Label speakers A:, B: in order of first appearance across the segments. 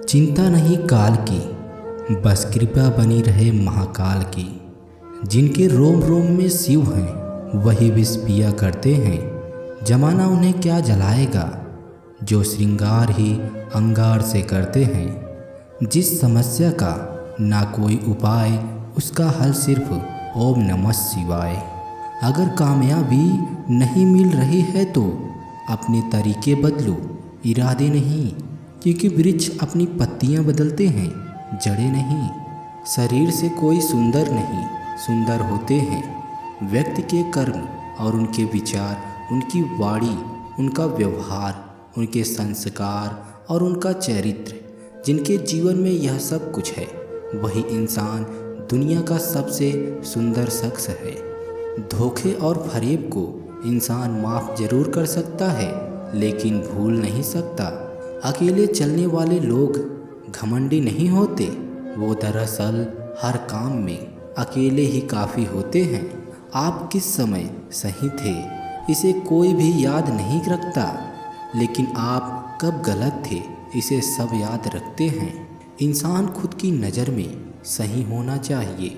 A: चिंता नहीं काल की, बस कृपा बनी रहे महाकाल की। जिनके रोम रोम में शिव हैं, वही विष पिया करते हैं। जमाना उन्हें क्या जलाएगा, जो श्रृंगार ही अंगार से करते हैं। जिस समस्या का ना कोई उपाय, उसका हल सिर्फ ओम नमः शिवाय। अगर कामयाबी नहीं मिल रही है तो अपने तरीके बदलो, इरादे नहीं, क्योंकि वृक्ष अपनी पत्तियां बदलते हैं, जड़ें नहीं। शरीर से कोई सुंदर नहीं, सुंदर होते हैं व्यक्ति के कर्म और उनके विचार, उनकी वाणी, उनका व्यवहार, उनके संस्कार और उनका चरित्र। जिनके जीवन में यह सब कुछ है, वही इंसान दुनिया का सबसे सुंदर शख्स है। धोखे और फरेब को इंसान माफ़ जरूर कर सकता है, लेकिन भूल नहीं सकता। अकेले चलने वाले लोग घमंडी नहीं होते, वो दरअसल हर काम में अकेले ही काफ़ी होते हैं। आप किस समय सही थे, इसे कोई भी याद नहीं रखता, लेकिन आप कब गलत थे, इसे सब याद रखते हैं। इंसान खुद की नज़र में सही होना चाहिए।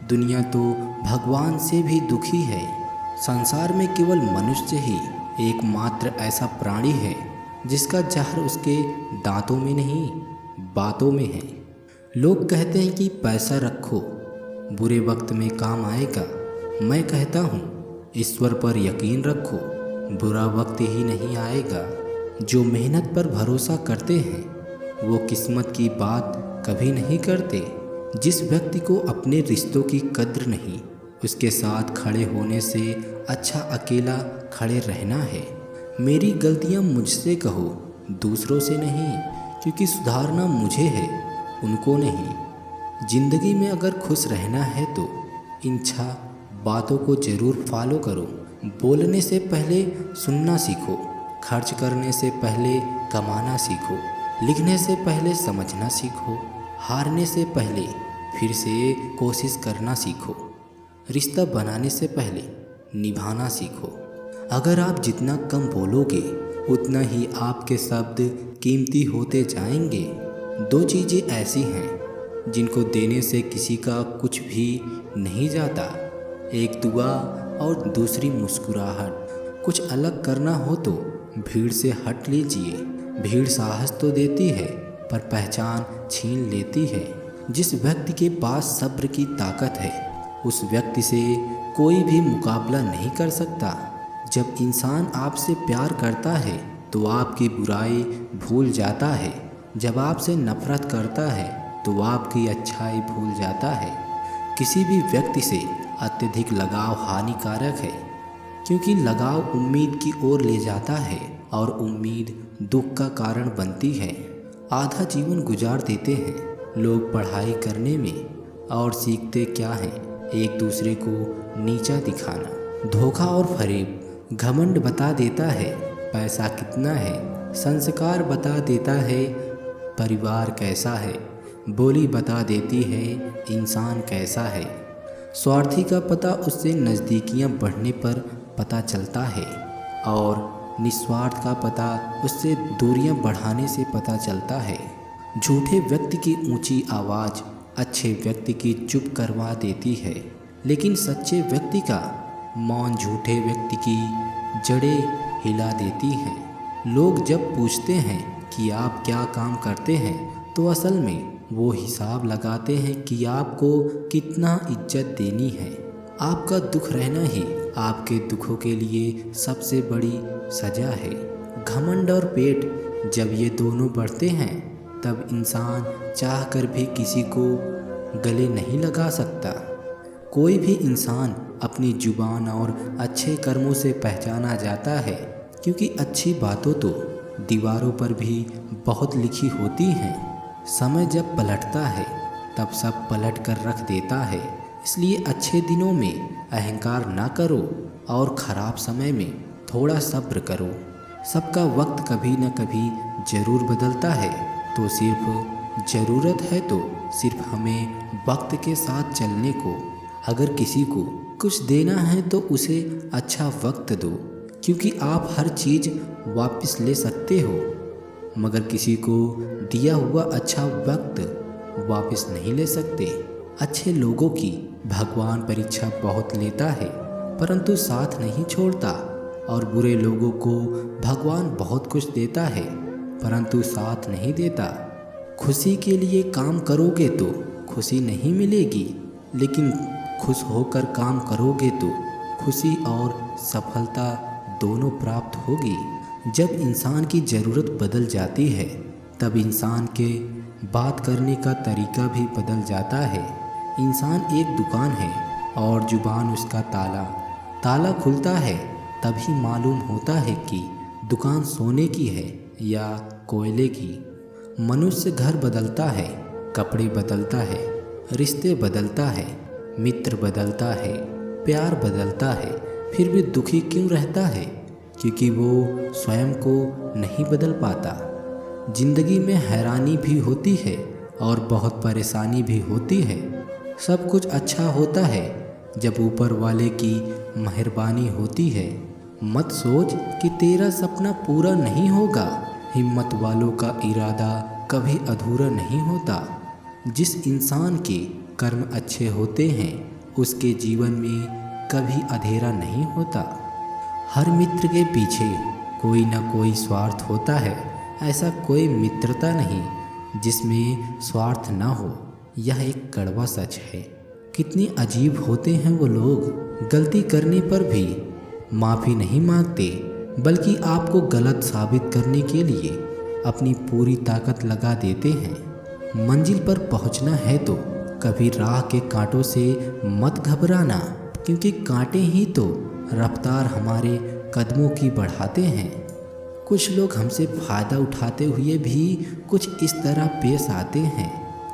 A: दुनिया तो भगवान से भी दुखी है। संसार में केवल मनुष्य ही एकमात्र ऐसा प्राणी है जिसका जहर उसके दांतों में नहीं, बातों में है। लोग कहते हैं कि पैसा रखो, बुरे वक्त में काम आएगा। मैं कहता हूँ, ईश्वर पर यकीन रखो, बुरा वक्त ही नहीं आएगा। जो मेहनत पर भरोसा करते हैं, वो किस्मत की बात कभी नहीं करते। जिस व्यक्ति को अपने रिश्तों की कद्र नहीं, उसके साथ खड़े होने से अच्छा अकेला खड़े रहना है। मेरी गलतियाँ मुझसे कहो, दूसरों से नहीं, क्योंकि सुधारना मुझे है, उनको नहीं। ज़िंदगी में अगर खुश रहना है तो इन 6 बातों को ज़रूर फॉलो करो। बोलने से पहले सुनना सीखो, खर्च करने से पहले कमाना सीखो, लिखने से पहले समझना सीखो, हारने से पहले फिर से कोशिश करना सीखो, रिश्ता बनाने से पहले निभाना सीखो। अगर आप जितना कम बोलोगे, उतना ही आपके शब्द कीमती होते जाएंगे। 2 चीज़ें ऐसी हैं जिनको देने से किसी का कुछ भी नहीं जाता, एक दुआ और दूसरी मुस्कुराहट। कुछ अलग करना हो तो भीड़ से हट लीजिए। भीड़ साहस तो देती है, पर पहचान छीन लेती है। जिस व्यक्ति के पास सब्र की ताकत है, उस व्यक्ति से कोई भी मुकाबला नहीं कर सकता। जब इंसान आपसे प्यार करता है तो आपकी बुराई भूल जाता है। जब आपसे नफरत करता है तो आपकी अच्छाई भूल जाता है। किसी भी व्यक्ति से अत्यधिक लगाव हानिकारक है, क्योंकि लगाव उम्मीद की ओर ले जाता है और उम्मीद दुख का कारण बनती है। आधा जीवन गुजार देते हैं लोग पढ़ाई करने में, और सीखते क्या हैं, एक दूसरे को नीचा दिखाना। धोखा और फरेब घमंड बता देता है पैसा कितना है, संस्कार बता देता है परिवार कैसा है, बोली बता देती है इंसान कैसा है। स्वार्थी का पता उससे नज़दीकियां बढ़ने पर पता चलता है, और निस्वार्थ का पता उससे दूरियां बढ़ाने से पता चलता है। झूठे व्यक्ति की ऊंची आवाज़ अच्छे व्यक्ति की चुप करवा देती है, लेकिन सच्चे व्यक्ति का मौन झूठे व्यक्ति की जड़ें हिला देती हैं। लोग जब पूछते हैं कि आप क्या काम करते हैं, तो असल में वो हिसाब लगाते हैं कि आपको कितना इज्जत देनी है। आपका दुख रहना ही आपके दुखों के लिए सबसे बड़ी सज़ा है। घमंड और पेट जब ये दोनों बढ़ते हैं, तब इंसान चाह कर भी किसी को गले नहीं लगा सकता। कोई भी इंसान अपनी जुबान और अच्छे कर्मों से पहचाना जाता है, क्योंकि अच्छी बातों तो दीवारों पर भी बहुत लिखी होती हैं। समय जब पलटता है, तब सब पलट कर रख देता है। इसलिए अच्छे दिनों में अहंकार ना करो, और ख़राब समय में थोड़ा सब्र करो। सबका वक्त कभी न कभी ज़रूर बदलता है, तो सिर्फ ज़रूरत है तो सिर्फ हमें वक्त के साथ चलने को। अगर किसी को कुछ देना है तो उसे अच्छा वक्त दो, क्योंकि आप हर चीज़ वापस ले सकते हो, मगर किसी को दिया हुआ अच्छा वक्त वापस नहीं ले सकते। अच्छे लोगों की भगवान परीक्षा बहुत लेता है परंतु साथ नहीं छोड़ता, और बुरे लोगों को भगवान बहुत कुछ देता है परंतु साथ नहीं देता। खुशी के लिए काम करोगे तो खुशी नहीं मिलेगी, लेकिन खुश होकर काम करोगे तो खुशी और सफलता दोनों प्राप्त होगी। जब इंसान की ज़रूरत बदल जाती है तब इंसान के बात करने का तरीका भी बदल जाता है। इंसान एक दुकान है और जुबान उसका ताला। ताला खुलता है तभी मालूम होता है कि दुकान सोने की है या कोयले की। मनुष्य घर बदलता है, कपड़े बदलता है, रिश्ते बदलता है, मित्र बदलता है, प्यार बदलता है, फिर भी दुखी क्यों रहता है? क्योंकि वो स्वयं को नहीं बदल पाता। जिंदगी में हैरानी भी होती है और बहुत परेशानी भी होती है। सब कुछ अच्छा होता है जब ऊपर वाले की मेहरबानी होती है। मत सोच कि तेरा सपना पूरा नहीं होगा। हिम्मत वालों का इरादा कभी अधूरा नहीं होता। जिस इंसान के कर्म अच्छे होते हैं उसके जीवन में कभी अंधेरा नहीं होता। हर मित्र के पीछे कोई ना कोई स्वार्थ होता है। ऐसा कोई मित्रता नहीं जिसमें स्वार्थ ना हो। यह एक कड़वा सच है। कितने अजीब होते हैं वो लोग, गलती करने पर भी माफ़ी नहीं मांगते बल्कि आपको गलत साबित करने के लिए अपनी पूरी ताकत लगा देते हैं। मंजिल पर पहुंचना है तो कभी राह के कांटों से मत घबराना, क्योंकि कांटे ही तो रफ्तार हमारे कदमों की बढ़ाते हैं। कुछ लोग हमसे फ़ायदा उठाते हुए भी कुछ इस तरह पेश आते हैं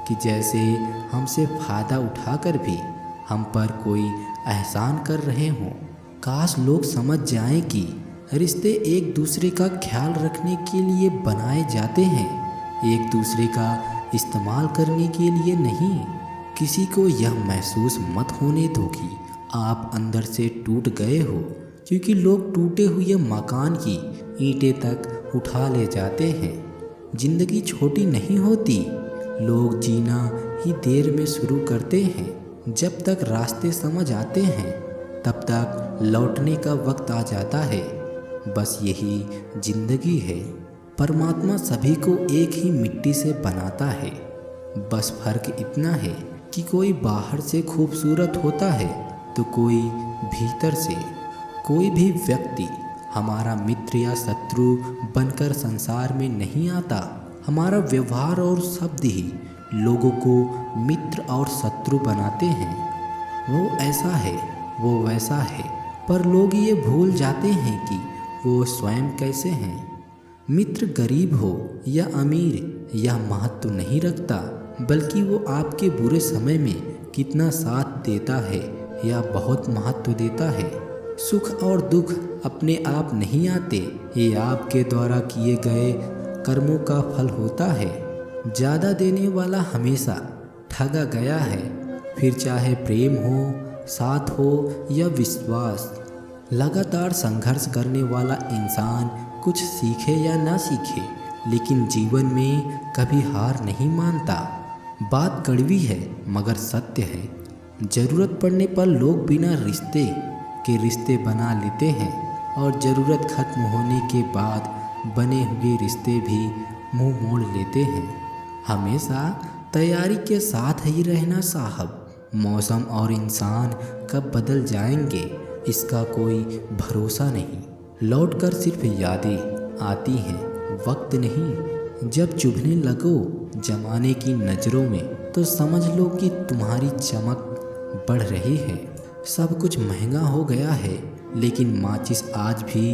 A: कि जैसे हमसे फ़ायदा उठाकर भी हम पर कोई एहसान कर रहे हों। काश लोग समझ जाएं कि रिश्ते एक दूसरे का ख्याल रखने के लिए बनाए जाते हैं, एक दूसरे का इस्तेमाल करने के लिए नहीं। किसी को यह महसूस मत होने दो कि आप अंदर से टूट गए हो, क्योंकि लोग टूटे हुए मकान की ईंटें तक उठा ले जाते हैं। जिंदगी छोटी नहीं होती, लोग जीना ही देर में शुरू करते हैं। जब तक रास्ते समझ आते हैं तब तक लौटने का वक्त आ जाता है। बस यही जिंदगी है। परमात्मा सभी को एक ही मिट्टी से बनाता है। बस फर्क इतना है कि कोई बाहर से खूबसूरत होता है तो कोई भीतर से। कोई भी व्यक्ति हमारा मित्र या शत्रु बनकर संसार में नहीं आता। हमारा व्यवहार और शब्द ही लोगों को मित्र और शत्रु बनाते हैं। वो ऐसा है, वो वैसा है, पर लोग ये भूल जाते हैं कि वो स्वयं कैसे हैं। मित्र गरीब हो या अमीर यह महत्व नहीं रखता, बल्कि वो आपके बुरे समय में कितना साथ देता है या बहुत महत्व देता है। सुख और दुख अपने आप नहीं आते, ये आपके द्वारा किए गए कर्मों का फल होता है। ज़्यादा देने वाला हमेशा ठगा गया है, फिर चाहे प्रेम हो, साथ हो या विश्वास। लगातार संघर्ष करने वाला इंसान कुछ सीखे या ना सीखे, लेकिन जीवन में कभी हार नहीं मानता। बात कड़वी है मगर सत्य है। ज़रूरत पड़ने पर लोग बिना रिश्ते के रिश्ते बना लेते हैं, और ज़रूरत खत्म होने के बाद बने हुए रिश्ते भी मुंह मोड़ लेते हैं। हमेशा तैयारी के साथ ही रहना साहब। मौसम और इंसान कब बदल जाएंगे इसका कोई भरोसा नहीं। लौटकर सिर्फ यादें आती हैं, वक्त नहीं। जब चुभने लगो जमाने की नज़रों में तो समझ लो कि तुम्हारी चमक बढ़ रही है। सब कुछ महंगा हो गया है, लेकिन माचिस आज भी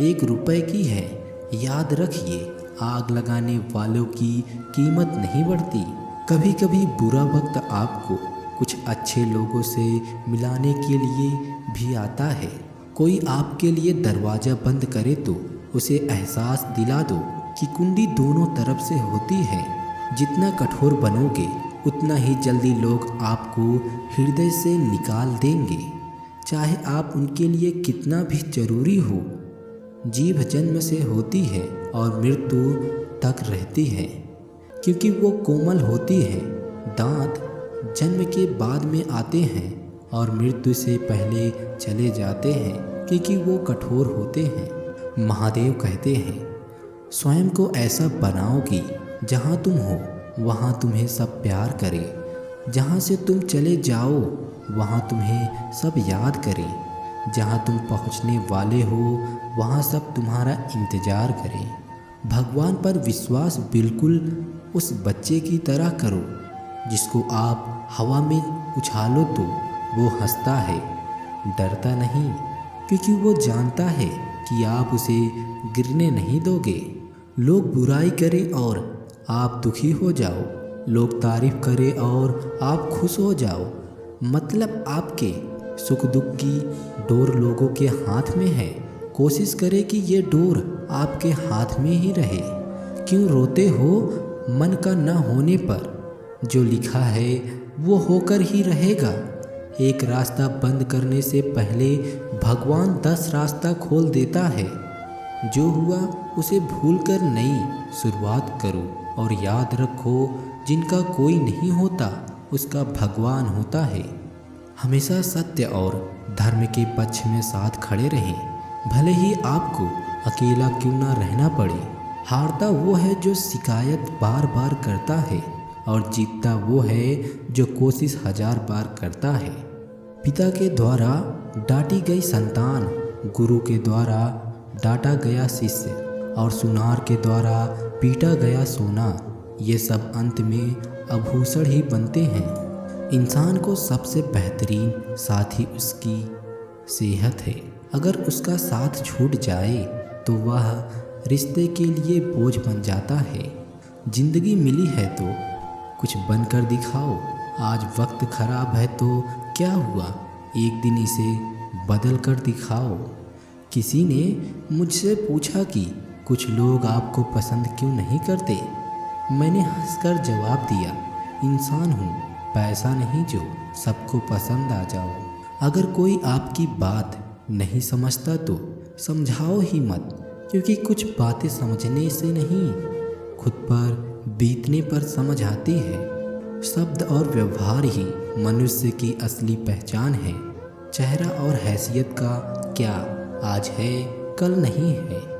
A: 1 रुपए की है। याद रखिए, आग लगाने वालों की कीमत नहीं बढ़ती। कभी कभी बुरा वक्त आपको कुछ अच्छे लोगों से मिलाने के लिए भी आता है। कोई आपके लिए दरवाज़ा बंद करे तो उसे एहसास दिला दो कि कुंडी दोनों तरफ से होती है। जितना कठोर बनोगे उतना ही जल्दी लोग आपको हृदय से निकाल देंगे, चाहे आप उनके लिए कितना भी जरूरी हो। जीभ जन्म से होती है और मृत्यु तक रहती है। क्योंकि वो कोमल होती है। दांत जन्म के बाद में आते हैं और मृत्यु से पहले चले जाते हैं, क्योंकि वो कठोर होते हैं। महादेव कहते हैं, स्वयं को ऐसा बनाओ कि जहाँ तुम हो वहाँ तुम्हें सब प्यार करें, जहाँ से तुम चले जाओ वहाँ तुम्हें सब याद करें, जहाँ तुम पहुँचने वाले हो वहाँ सब तुम्हारा इंतज़ार करें। भगवान पर विश्वास बिल्कुल उस बच्चे की तरह करो जिसको आप हवा में उछालो तो वो हंसता है, डरता नहीं, क्योंकि वो जानता है कि आप उसे गिरने नहीं दोगे। लोग बुराई करें और आप दुखी हो जाओ, लोग तारीफ करें और आप खुश हो जाओ। मतलब आपके सुख दुख की डोर लोगों के हाथ में है। कोशिश करें कि ये डोर आपके हाथ में ही रहे। क्यों रोते हो मन का न होने पर? जो लिखा है वो होकर ही रहेगा। एक रास्ता बंद करने से पहले भगवान 10 रास्ता खोल देता है। जो हुआ उसे भूलकर नई शुरुआत करो और याद रखो, जिनका कोई नहीं होता उसका भगवान होता है। हमेशा सत्य और धर्म के पक्ष में साथ खड़े रहें, भले ही आपको अकेला क्यों ना रहना पड़े। हारता वो है जो शिकायत बार बार करता है और जीतता वो है जो कोशिश 1000 बार करता है। पिता के द्वारा डांटी गई संतान, गुरु के द्वारा डांटा गया शिष्य और सुनार के द्वारा पीटा गया सोना, ये सब अंत में आभूषण ही बनते हैं। इंसान को सबसे बेहतरीन साथी उसकी सेहत है। अगर उसका साथ छूट जाए तो वह रिश्ते के लिए बोझ बन जाता है। जिंदगी मिली है तो कुछ बनकर दिखाओ। आज वक्त खराब है तो क्या हुआ, एक दिन इसे बदल कर दिखाओ। किसी ने मुझसे पूछा कि कुछ लोग आपको पसंद क्यों नहीं करते। मैंने हंसकर जवाब दिया, इंसान हूँ, पैसा नहीं जो सबको पसंद आ जाओ। अगर कोई आपकी बात नहीं समझता तो समझाओ ही मत, क्योंकि कुछ बातें समझने से नहीं खुद पर बीतने पर समझ आती है। शब्द और व्यवहार ही मनुष्य की असली पहचान है। चेहरा और हैसियत का क्या आज है कल नहीं है।